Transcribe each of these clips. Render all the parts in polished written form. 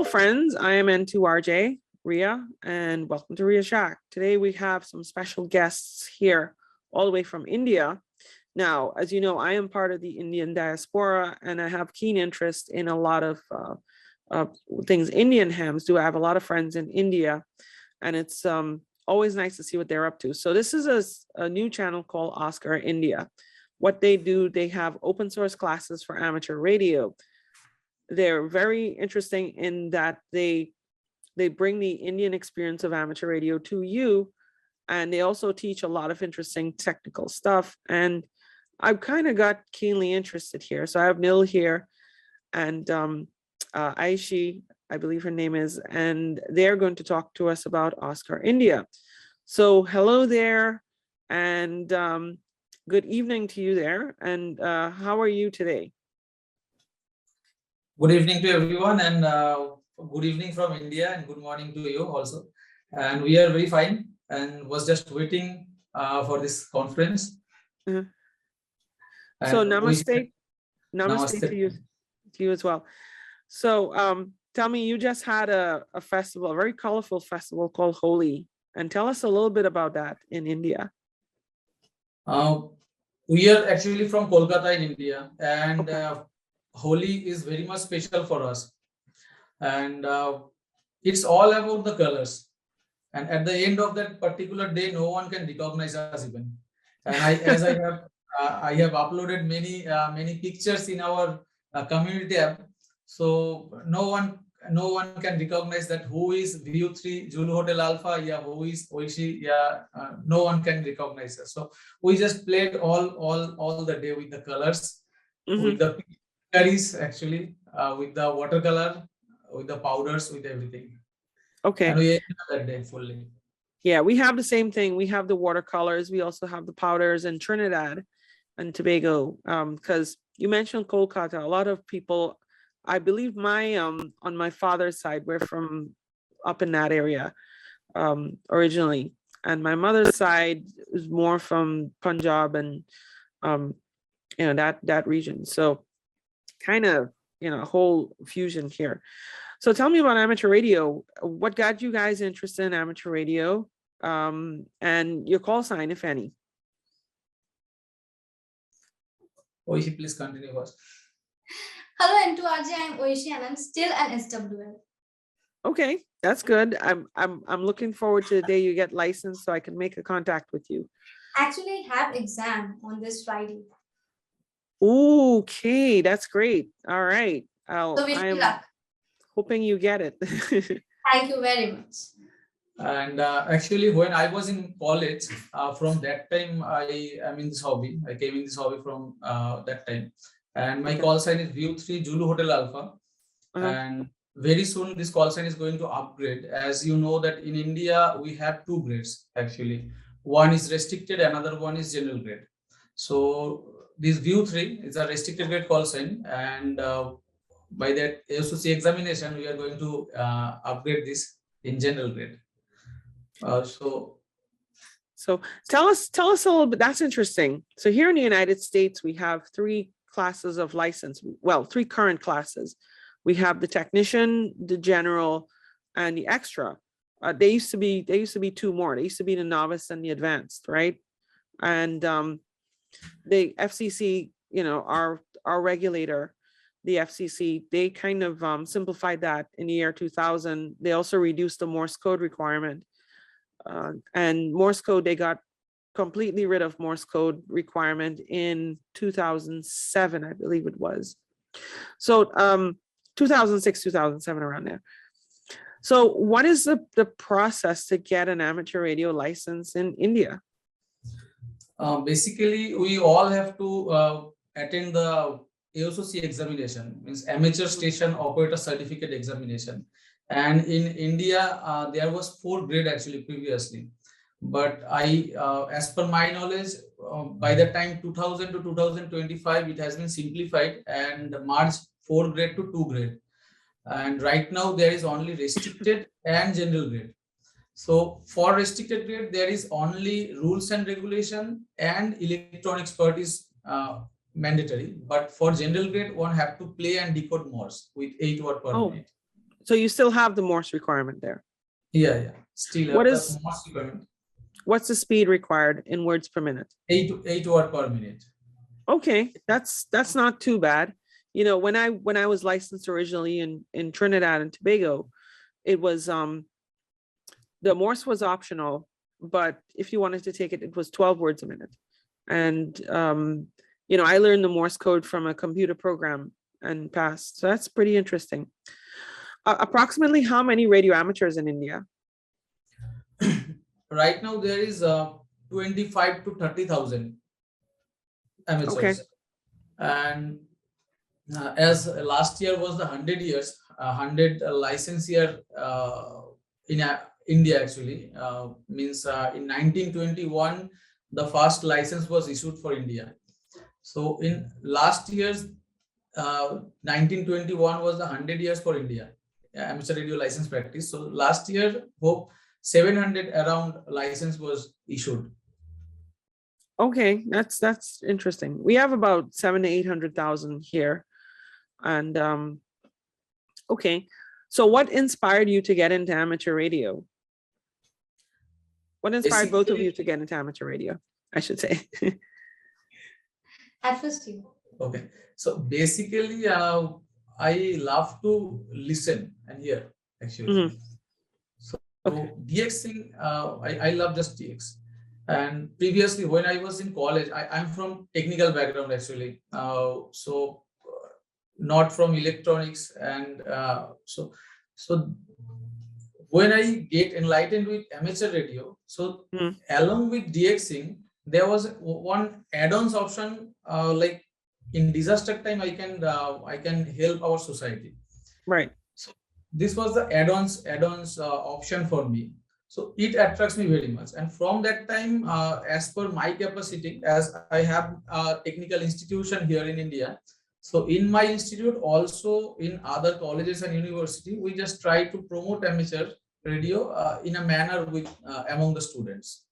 friends, I am N2RJ, Ria, and welcome to Ria Shack. Today we have some special guests here all the way from India. Now, as you know, I am part of the Indian diaspora and I have keen interest in a lot of things Indian hams do. I have a lot of friends in India and it's always nice to see what they're up to. So this is a new channel called Oscar India. What they do, they have open source classes for amateur radio. They're very interesting in that they bring the Indian experience of amateur radio to you, and they also teach a lot of interesting technical stuff. And I've kind of got keenly interested here. So I have Nil here and Aishi, I believe her name is, and they're going to talk to us about Oscar India. So hello there, and good evening to you there. And how are you today? Good evening to everyone, and good evening from India, and good morning to you also. And we are very fine and was just waiting for this conference. So namaste to you as well. So tell me, you just had a festival, a very colorful festival called Holi, and tell us a little bit about that in India. We are actually from Kolkata in India, and Holi is very much special for us, and it's all about the colors. And at the end of that particular day, no one can recognize us even. And I have uploaded many pictures in our community app, so no one can recognize that who is VU3 Zulu Hotel Alpha, yeah, who is Aishi, yeah, no one can recognize us. So we just played all the day with the colors, with the actually, with the watercolor, with the powders, with everything. Okay. And we enjoyed that day fully. Yeah, we have the same thing. We have the watercolors. We also have the powders in Trinidad and Tobago. Because you mentioned Kolkata, a lot of people, I believe on my father's side, we're from up in that area originally. And my mother's side is more from Punjab and that region. So kind of, a whole fusion here. So tell me about amateur radio. What got you guys interested in amateur radio, and your call sign, if any? Aishi, please continue first. Hello, N2RJ, I'm Aishi and I'm still an SWL. Okay, that's good. I'm looking forward to the day you get licensed so I can make a contact with you. Actually, I have exam on this Friday. Okay, that's great. All right. So wish me I'm luck. hoping you get it. Thank you very much. And actually, when I was in college, from that time, I am in this hobby. I came in this hobby from that time. And my call sign is VU3 Zulu Hotel Alpha. And very soon, this call sign is going to upgrade. As you know that in India, we have two grades, actually. One is restricted, another one is general grade. So this VU3 is a restricted grade call sign, and by that ASUC examination, we are going to upgrade this in general grade. So tell us a little bit. That's interesting. So here in the United States, we have three classes of license. Well, three current classes. We have the technician, the general, and the extra. They used to be two more. They used to be the novice and the advanced, right? And the FCC, our regulator, the FCC, they kind of simplified that in the year 2000. They also reduced the Morse code requirement. And Morse code, they got completely rid of Morse code requirement in 2007, I believe it was. So 2006, 2007, around there. So what is the process to get an amateur radio license in India? Basically, we all have to attend the ASUC examination, means Amateur Station Operator Certificate examination. And in India, there was 4 grade actually previously. But as per my knowledge, by the time 2000 to 2025, it has been simplified and merged 4 grade to 2 grade. And right now there is only restricted and general grade. So for restricted grade, there is only rules and regulation and electronics part is mandatory. But for general grade, one have to play and decode Morse with 8 word per minute. So you still have the Morse requirement there. Yeah. Still What have is- the Morse requirement. What's the speed required in words per minute? 8 word per minute. Okay, that's not too bad. You know, when I was licensed originally in Trinidad and Tobago, it was the Morse was optional, but if you wanted to take it, it was 12 words a minute. And you know, I learned the Morse code from a computer program and passed. So that's pretty interesting. Approximately how many radio amateurs in India? Right now there is 25 to 30,000 amateurs. Okay. And as last year was the 100 years, 100 license year in India actually, means in 1921, the first license was issued for India. So in last year's 1921 was the 100 years for India, amateur radio license practice. So last year, hope 700 around license was issued. Okay, that's interesting. We have about 700 to 800,000 here. And okay. So what inspired you to get into amateur radio? What inspired both of you to get into amateur radio, I should say? At first, you. Okay. So basically, I love to listen and hear actually. Mhm. So Okay. DXing, I love just DX. And previously, when I was in college, I'm from technical background actually. So not from electronics, and so when I get enlightened with amateur radio, so Mhm. along with DXing, there was one add-ons option, like in disaster time I can help our society. Right. So this was the add-ons option for me. So it attracts me very much, and from that time, as per my capacity, as I have a technical institution here in India, so in my institute, also in other colleges and university, we just try to promote amateur radio in a manner with among the students.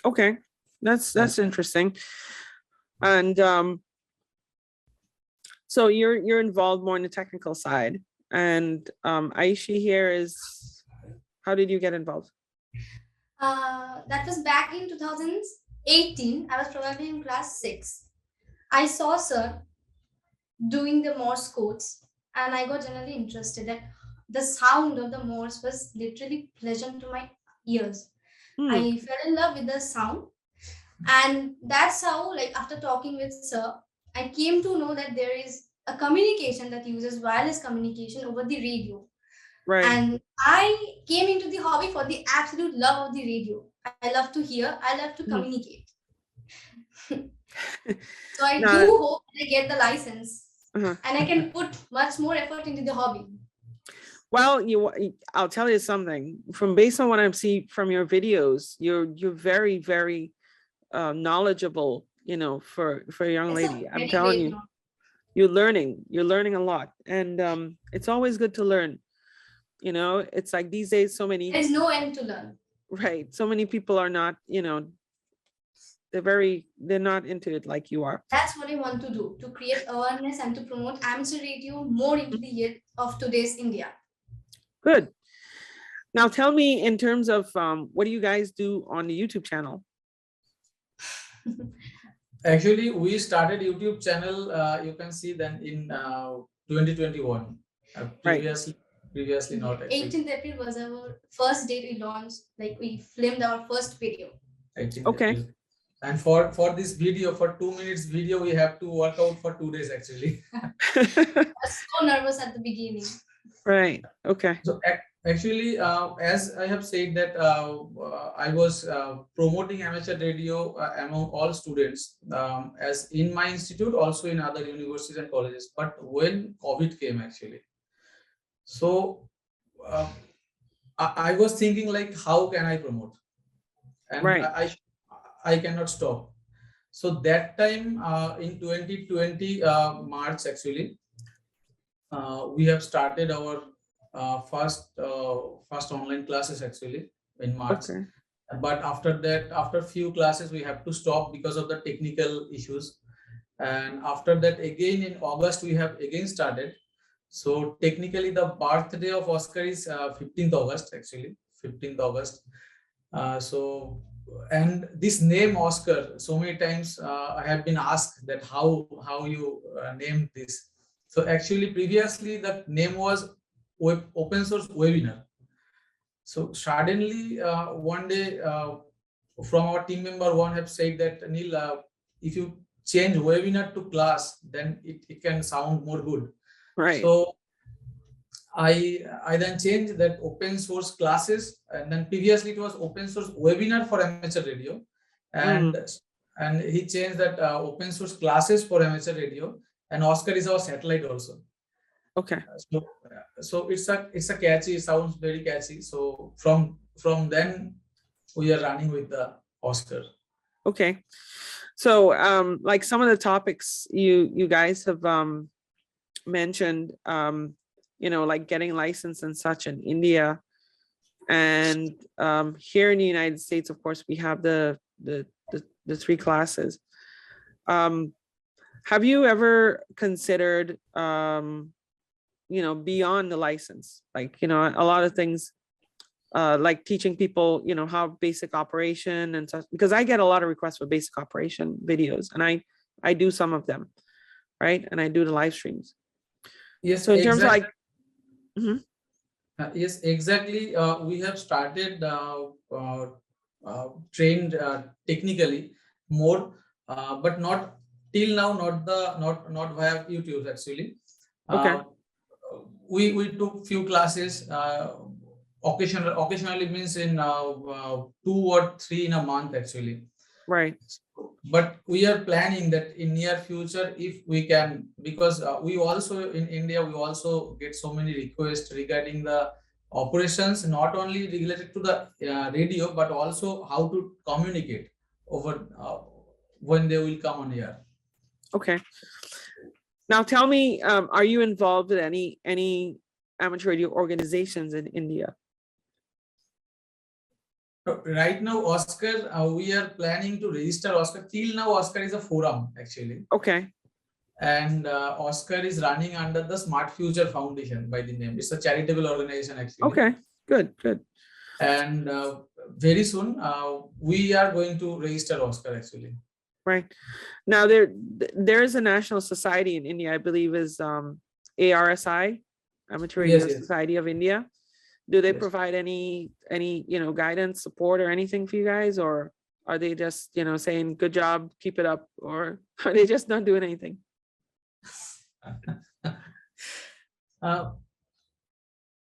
Okay. That's interesting. And so you're involved more in the technical side. And Aishi here is, how did you get involved? That was back in 2018. I was probably in class 6. I saw sir doing the Morse codes, and I got generally interested. That the sound of the Morse was literally pleasant to my ears. Hmm. I fell in love with the sound, and that's how, like, after talking with sir, I came to know that there is a communication that uses wireless communication over the radio. Right. And I came into the hobby for the absolute love of the radio. I love to hear, I love to Mhm. communicate. So I Now- do hope I get the license, Uh-huh. and I can put much more effort into the hobby. Well, I'll tell you something. From based on what I see from your videos, you're very, very knowledgeable, you know, for a young It's a lady. I'm very telling great you, knowledge. you're learning a lot. And it's always good to learn. You know, it's like these days, so many, There is no end to learn. right? So many people are not, you know, they're not into it like you are. That's what I want to do, to create awareness and to promote amateur radio more into the year of today's India. Good. Now tell me, in terms of what do you guys do on the YouTube channel? Actually, we started YouTube channel. You can see then in 2021. Previously not. Actually. 18th April was our first date we launched, like we filmed our first video. 18th Okay. April. And for this video, for 2 minutes video, we have to work out for 2 days actually. I was so nervous at the beginning. Right. Okay. So actually, as I have said that I was promoting amateur radio among all students, as in my institute, also in other universities and colleges. But when COVID came actually, so I was thinking like, how can I promote? And Right. I cannot stop. So that time in 2020 March actually, we have started our first online classes actually in March. Okay. But after that, after few classes, we have to stop because of the technical issues. And after that, again in August, we have again started. So technically the birthday of Oscar is 15th August, actually, 15th August. So, and this name Oscar, so many times I have been asked that how you named this. So actually previously the name was open source webinar. So suddenly one day from our team member one have said that Nil, if you change webinar to class, then it can sound more good. Right. So I then changed that open source classes, and then previously it was open source webinar for amateur radio, and and he changed that open source classes for amateur radio, and Oscar is our satellite also. Okay. So it's a catchy, it sounds very catchy. So from then we are running with the Oscar. Okay. So like some of the topics you guys have mentioned, you know, like getting licensed and such in India, and here in the United States, of course, we have the 3 classes. Have you ever considered you know, beyond the license, like, you know, a lot of things like teaching people, you know, how basic operation and stuff, because I get a lot of requests for basic operation videos, and I do some of them, right? And I do the live streams. Yes. So in terms of exactly. like, Yes, exactly. We have started trained technically more, but not till now. Not via YouTube actually. okay, We took few classes. Occasionally means in 2 or 3 in a month actually. right, But we are planning that in near future, if we can, because we also in India, we also get so many requests regarding the operations, not only related to the radio, but also how to communicate over when they will come on air. okay. Now tell me, are you involved in any amateur radio organizations in India? Right now, Oscar, we are planning to register Oscar. Till now, Oscar is a forum actually. Okay, And Oscar is running under the Smart Future Foundation by the name. It's a charitable organization actually. okay, good. And very soon we are going to register Oscar actually. Right. Now there is a national society in India, I believe is ARSI, Amateur Radio Yes. Society of India. Do they Yes. provide any you know, guidance, support, or anything for you guys, or are they just, you know, saying good job, keep it up, or are they just not doing anything?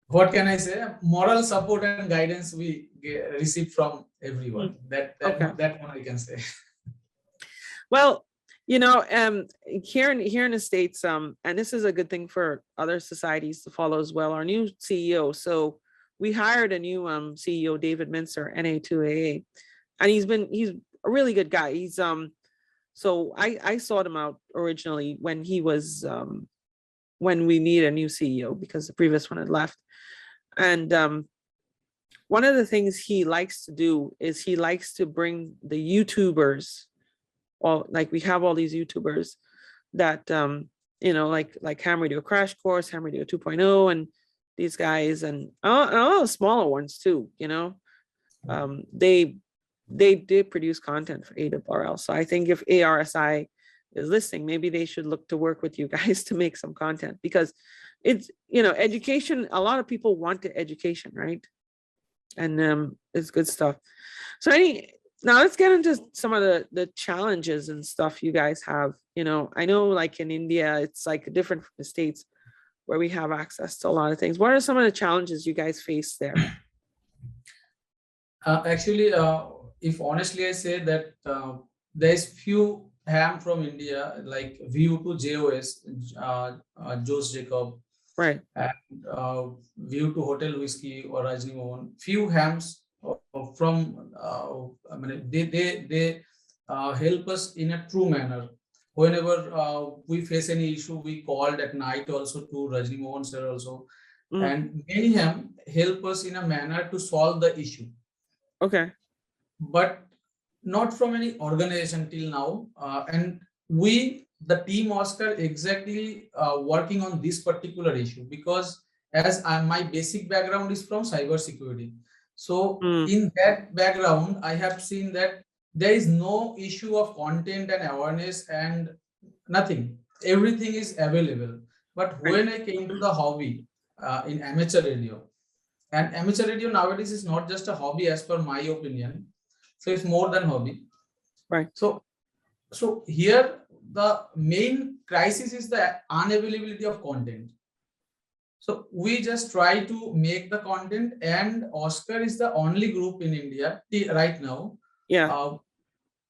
What can I say? Moral support and guidance we receive from everyone. That one I can say. Well, you know, here in the States, and this is a good thing for other societies to follow as well. Our new CEO, so we hired a new CEO, David Minster, NA2AA, and he's a really good guy. He's so I sought him out originally when he was when we need a new CEO because the previous one had left, and one of the things he likes to do is he likes to bring the YouTubers. Well, like we have all these YouTubers that you know, like Ham Radio Crash Course, Ham Radio 2.0, and these guys, and all the smaller ones too, you know. They did produce content for ARRL. So I think if ARSI is listening, maybe they should look to work with you guys to make some content, because it's, you know, education, a lot of people want the education, right? And it's good stuff. So now let's get into some of the challenges and stuff you guys have. You know, I know like in India, it's like different from the States where we have access to a lot of things. What are some of the challenges you guys face there? Actually, if honestly I say that there's few ham from India like VU3HZA, Jose Jacob, Right. and VU2 Hotel Whiskey or Rajni Mohan. Few hams from I mean they help us in a true manner. Whenever we face any issue, we called at night also to Rajni Mohan sir also, and many ham help us in a manner to solve the issue. Okay. But not from any organization till now, and we the team Oscar exactly working on this particular issue, because as my basic background is from cyber security. So Mm, in that background, I have seen that there is no issue of content and awareness and nothing. Everything is available. But right, when I came to the hobby in amateur radio, and amateur radio nowadays is not just a hobby as per my opinion. So it's more than hobby. right, So here the main crisis is the unavailability of content. So we just try to make the content, and Oscar is the only group in India right now. yeah,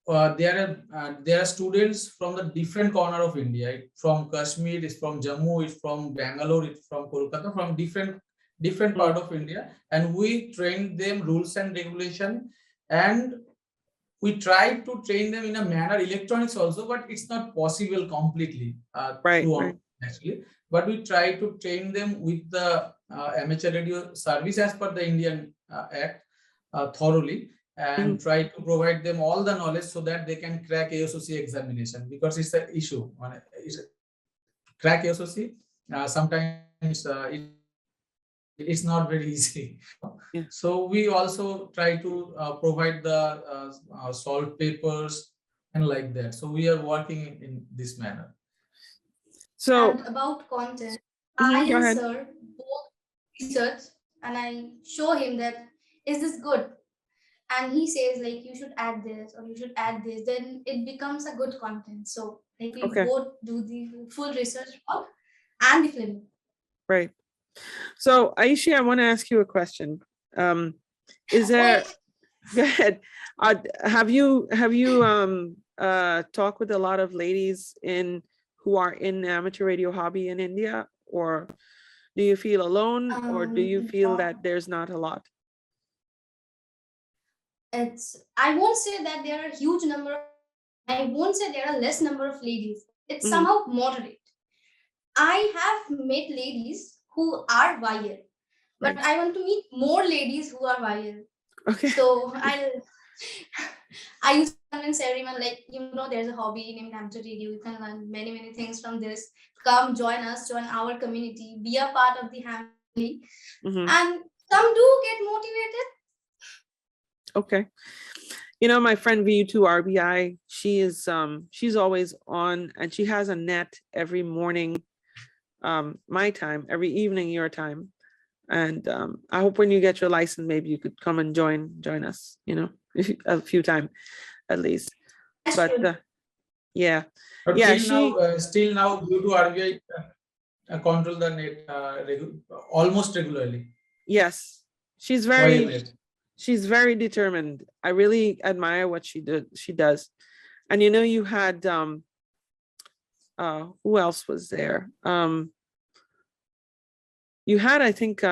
Uh, there are students from the different corner of India, from Kashmir, it's from Jammu, it's from Bangalore, it's from Kolkata, from different mm, part of India, and we train them rules and regulation, and we try to train them in a manner electronics also, but it's not possible completely right, through right, actually. But we try to train them with the amateur radio service as per the Indian Act thoroughly, mhm, and try to provide them all the knowledge so that they can crack ASOC examination, because it's an issue. It's crack ASOC sometimes it's not very easy. yeah. So we also try to provide the solved papers and like that. So we are working in this manner. So, And about content, I go and ahead. sir both research, and I show him that is this good, and he says like you should add this or you should add this, then it becomes a good content. So like we Okay, both do the full research work and the film. right. So, Aishi, I want to ask you a question. Is there, Wait, go ahead. Have you talked with a lot of ladies who are in amateur radio hobby in India, or do you feel alone, or do you feel that there's not a lot? it's I won't say that there are a huge number of, I won't say there are less number of ladies. It's Mhm. somehow moderate. I have met ladies who are wire, but Right. I want to meet more ladies who are wire. Okay. So I used to convince everyone, like, there's a hobby named amateur radio. You can learn many things from this. Come join us, join our community, be a part of the family. Mhm. And some do get motivated. Okay. My friend VU3HZA, she's always on, and she has a net every morning, my time, every evening your time. And I hope when you get your license, maybe you could come and join us, a few times at least. That's But true. yeah, But yeah, still now, due to RBI control the net almost regularly. yes, she's Wire very net. she's very determined. I really admire what she does. And you had who else was there? You had, I think,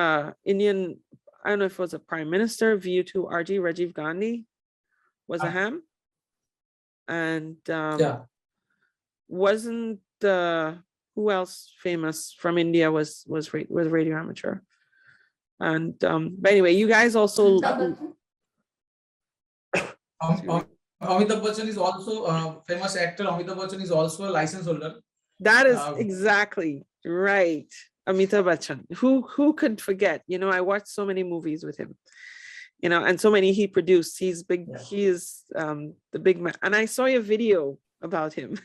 Indian, I don't know if it was a prime minister, VU3HZA, Rajiv Gandhi was a ham. And Yeah. wasn't who else famous from India was radio amateur. And but anyway, you guys also Amitabh Bachchan is also famous actor. Amitabh Bachchan is also a license holder. that is exactly right. Amitabh Bachchan, who could forget? I watched so many movies with him, and so many he produced. He's big. Yeah. He is the big man. And I saw a video about him.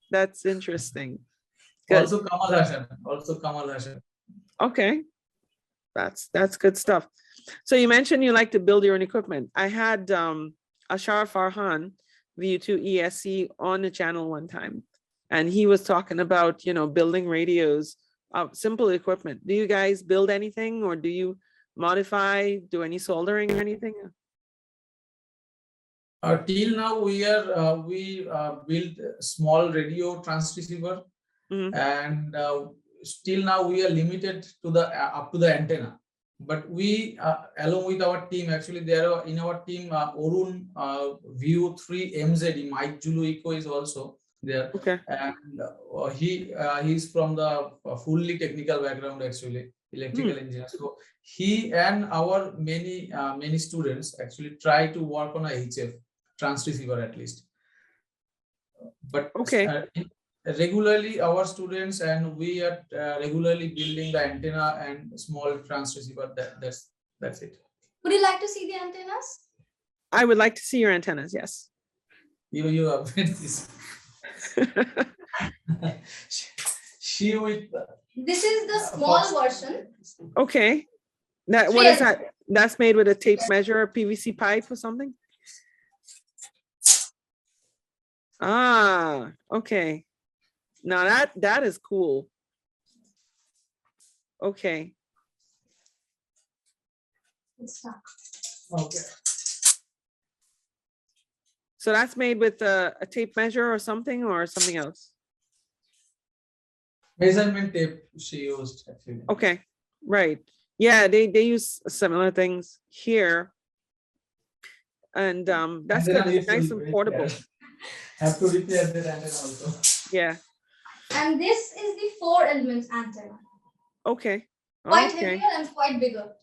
That's interesting. Good. Also Kamal Hassan. Okay, that's good stuff. So you mentioned you like to build your own equipment. I had Ashar Farhan, VU3HZA on the channel one time, and he was talking about building radios, simple equipment. Do you guys build anything, or do you modify, do any soldering or anything? Till now, we built a small radio transceiver, and still now we are limited to the up to the antenna. But we, along with our team, actually there are in our team Orun VU3HZA, Mike Zulu Eco is also there. Okay. And he's from the fully technical background, actually electrical engineer. So he and our many students actually try to work on a HF transceiver at least. but Okay. regularly our students and we are regularly building the antenna and small transceiver. That's it. Would you like to see the antennas? I would like to see your antennas. Yes. You have made this. She with This is the small version. Okay. That what is that? That's made with a tape measure, PVC pipe or something? Ah, okay. Now that is cool. Okay. It's stuck. okay. So that's made with a tape measure or something else? Measurement tape she used actually. Okay, right. Yeah, they use similar things here. And that's good. It's nice and portable. Have to repair that antenna also. Yeah. And this is the 4 elements antenna. Okay. Quite Okay. heavier and quite bigger.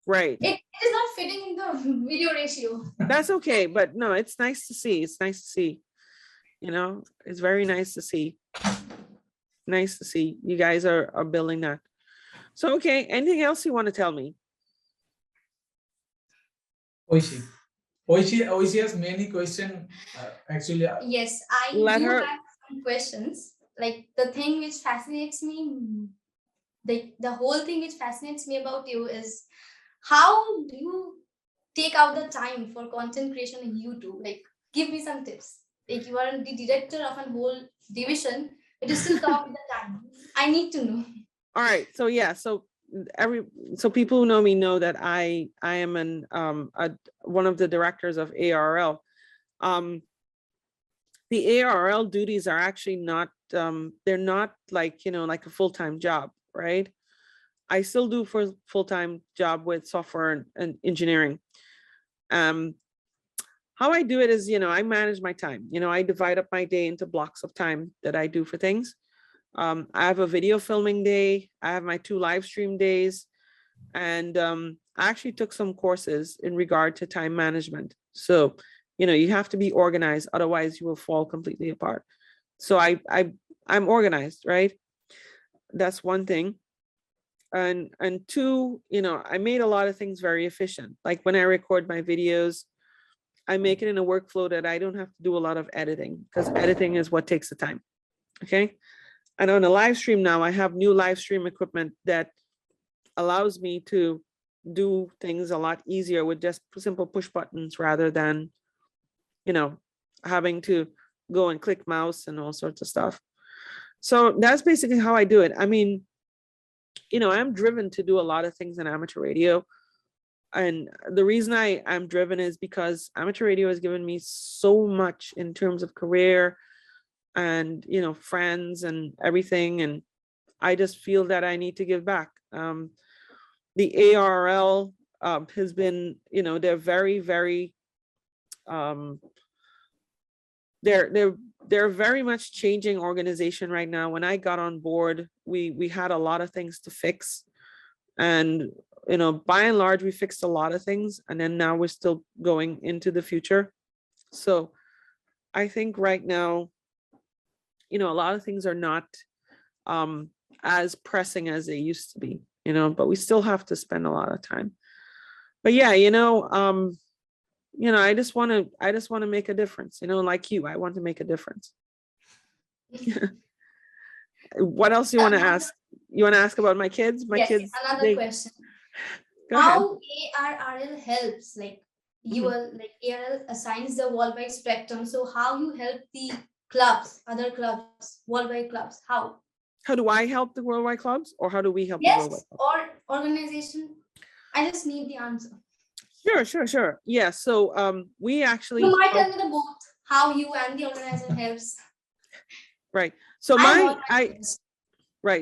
Right. It is not fitting in the video ratio. That's okay, but no, it's nice to see. It's nice to see. You know, it's very nice to see. Nice to see you guys are building that. So, okay, anything else you want to tell me? Oishi has many questions. Actually, Yes, I do have some questions. Like the thing which fascinates me, the whole thing which fascinates me about you is how do you take out the time for content creation on YouTube? Like, give me some tips. Like, you are the director of a whole division, but you still talk the time. I need to know. All right. So yeah. So people who know me know that I am one of the directors of ARL. The ARL duties are actually not they're not like, you know, like a full-time job, right? I still do for full-time job with software and engineering. How I do it is, you know, I manage my time. You know, I divide up my day into blocks of time that I do for things. I have a video filming day. I have my 2 live stream days. And I actually took some courses in regard to time management. So, you know, you have to be organized, otherwise you will fall completely apart. So I'm organized, right? That's one thing. And 2, you know, I made a lot of things very efficient. Like when I record my videos, I make it in a workflow that I don't have to do a lot of editing, because editing is what takes the time. Okay. And on a live stream now, I have new live stream equipment that allows me to do things a lot easier with just simple push buttons rather than, you know, having to go and click mouse and all sorts of stuff. So that's basically how I do it. I mean, you know, I'm driven to do a lot of things in amateur radio. And the reason I'm driven is because amateur radio has given me so much in terms of career and, you know, friends and everything. And I just feel that I need to give back. The ARL has been, you know, they're very, very, they're very much changing organization right now. When I got on board, we had a lot of things to fix. And, you know, by and large, we fixed a lot of things. And then now we're still going into the future. So I think right now, you know, a lot of things are not as pressing as they used to be, you know, but we still have to spend a lot of time. But yeah, you know, I just want to make a difference, you know, like you, I want to make a difference. What else you want to ask? You want to ask about my kids? My kids. Another question. How ARRL helps? Like you are like ARL assigns the worldwide spectrum. So how you help the clubs, other clubs, worldwide clubs? How? How do I help the worldwide clubs, or how do we help the worldwide clubs? Or organization? I just need the answer. Sure. Yeah. So we actually. You might tell me the both, how you and the organization helps. Right. So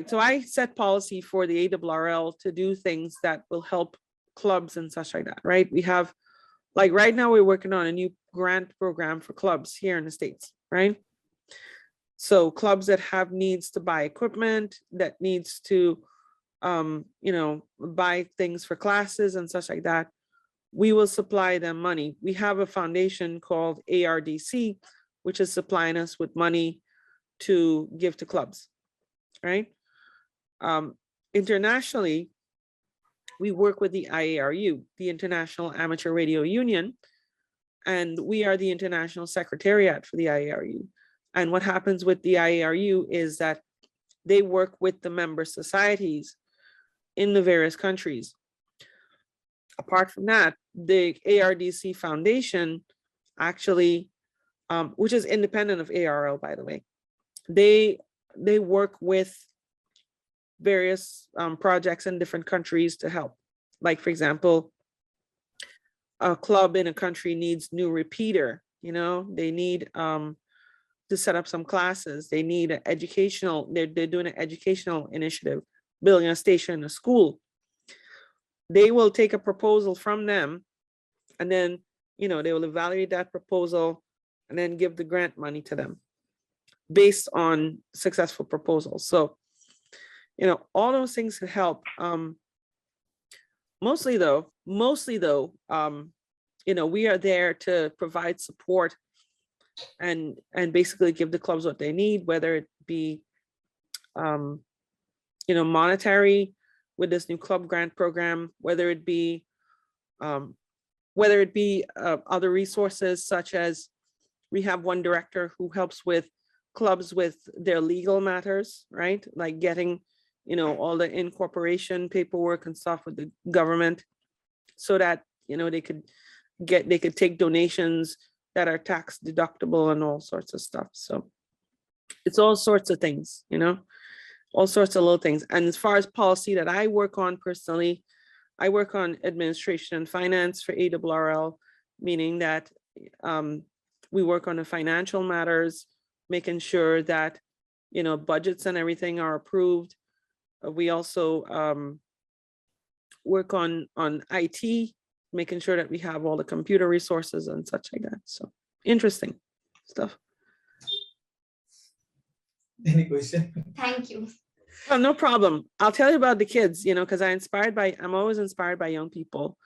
So I set policy for the ARRL to do things that will help clubs and such like that. Right. We have, like right now we're working on a new grant program for clubs here in the States. Right. So clubs that have needs to buy equipment, that needs to, you know, buy things for classes and such like that, we will supply them money. We have a foundation called ARDC, which is supplying us with money to give to clubs, right? Internationally, we work with the IARU, the International Amateur Radio Union, and we are the international secretariat for the IARU. And what happens with the IARU is that they work with the member societies in the various countries. Apart from that, the ARDC Foundation actually, which is independent of ARL, by the way, they work with various projects in different countries to help. Like, for example, a club in a country needs new repeater, they need to set up some classes. They need an educational, they're doing an educational initiative, building a station, a school. They will take a proposal from them, and then, they will evaluate that proposal and then give the grant money to them based on successful proposals. So, all those things could help. Mostly though, we are there to provide support and basically give the clubs what they need, whether it be, monetary with this new club grant program, whether it be other resources, such as we have one director who helps with clubs with their legal matters, right? Like getting, all the incorporation paperwork and stuff with the government, so that, they could take donations that are tax deductible and all sorts of stuff. So it's all sorts of things, all sorts of little things. And as far as policy that I work on personally, I work on administration and finance for ARRL, meaning that we work on the financial matters, making sure that, budgets and everything are approved. We also work on IT, making sure that we have all the computer resources and such like that. So interesting stuff. Any question? Thank you. Oh, no problem. I'll tell you about the kids, because I'm always inspired by young people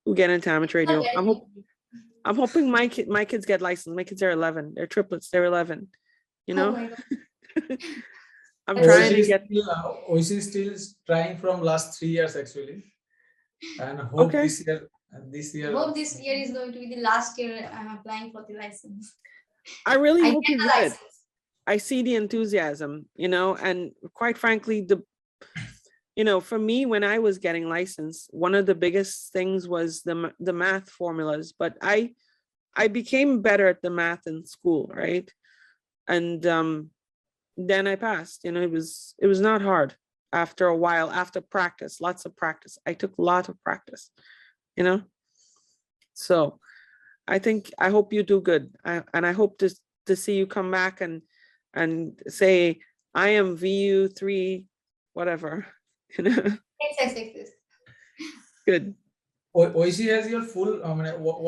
who get into amateur radio. Okay. I'm hoping my kids get licensed. My kids are 11. They're triplets. They're 11. Oh my God. I'm That's trying to Oishi get. Oishi is still trying from last 3 years actually, and hope Okay. this year. I hope this year is going to be the last year I'm applying for the license. I really I hope get you the get it. license. I see the enthusiasm, and quite frankly, for me, when I was getting licensed, one of the biggest things was the math formulas, but I became better at the math in school, right? And then I passed. It was not hard after a while, after practice, lots of practice. I took a lot of practice, so I hope you do good. And I hope to see you come back and say, I am VU3, whatever. Yes. Good. Oishi has your full.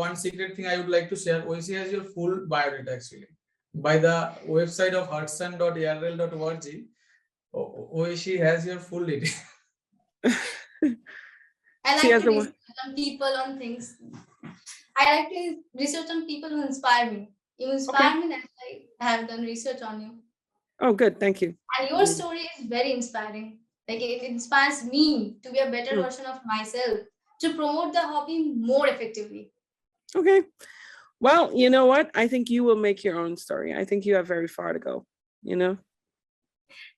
One secret thing I would like to share. Oishi has your full biodata actually by the website of hudson.arl.org. Oishi has your full detail. I She like has to the research on people, on things. I like to research on people who inspire me. You inspire me, that's why I have done research on you. Oh, good. Thank you. And your story is very inspiring. Like, it inspires me to be a better version of myself, to promote the hobby more effectively. Okay. Well, you know what? I think you will make your own story. I think you have very far to go,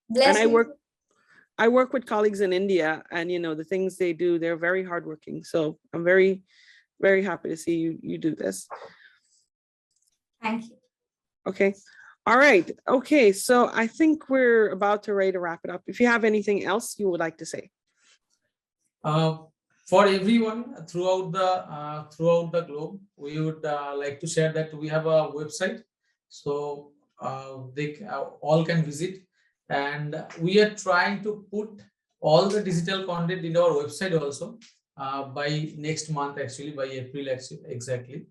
Bless and me. I work with colleagues in India, and the things they do, they're very hardworking. So I'm very, very happy to see you do this. Thank you. Okay. All right. Okay. So I think we're about to ready to wrap it up. If you have anything else you would like to say. For everyone throughout the globe, we would like to share that we have a website, so they all can visit, and we are trying to put all the digital content in our website also by next month, actually by April exactly.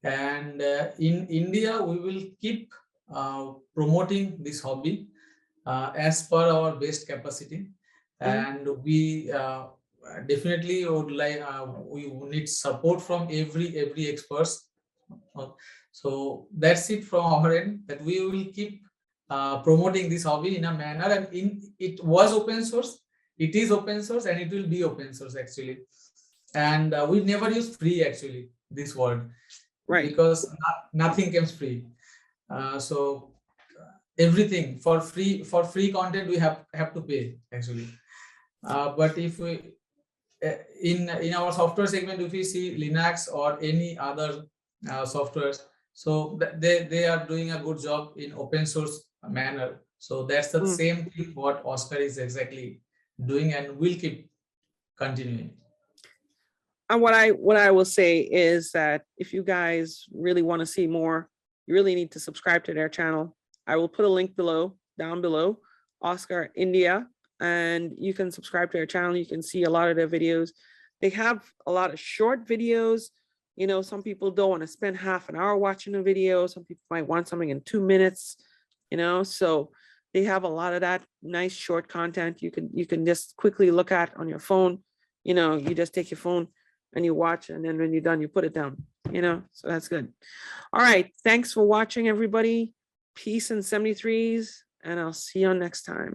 And in India, we will keep promoting this hobby as per our best capacity, and we definitely would like we need support from every experts. So that's it from our end, that we will keep promoting this hobby in a manner, and it was open source, it is open source, and it will be open source actually. And we never use free actually, this word, Right. because nothing comes free. So everything for free content we have to pay actually. But if we in our software segment, if we see Linux or any other softwares, so they are doing a good job in open source manner. So that's the same thing what Oscar is exactly doing, and will keep continuing. And what I will say is that if you guys really want to see more, you really need to subscribe to their channel. I will put a link down below, Oscar India, and you can subscribe to their channel. You can see a lot of their videos. They have a lot of short videos. You know, some people don't want to spend half an hour watching a video. Some people might want something in 2 minutes, you know, so they have a lot of that nice short content you can just quickly look at on your phone. You know, you just take your phone and you watch, and then when you're done, you put it down, you know, so that's good. All right, thanks for watching, everybody. Peace and 73s, and I'll see you on next time.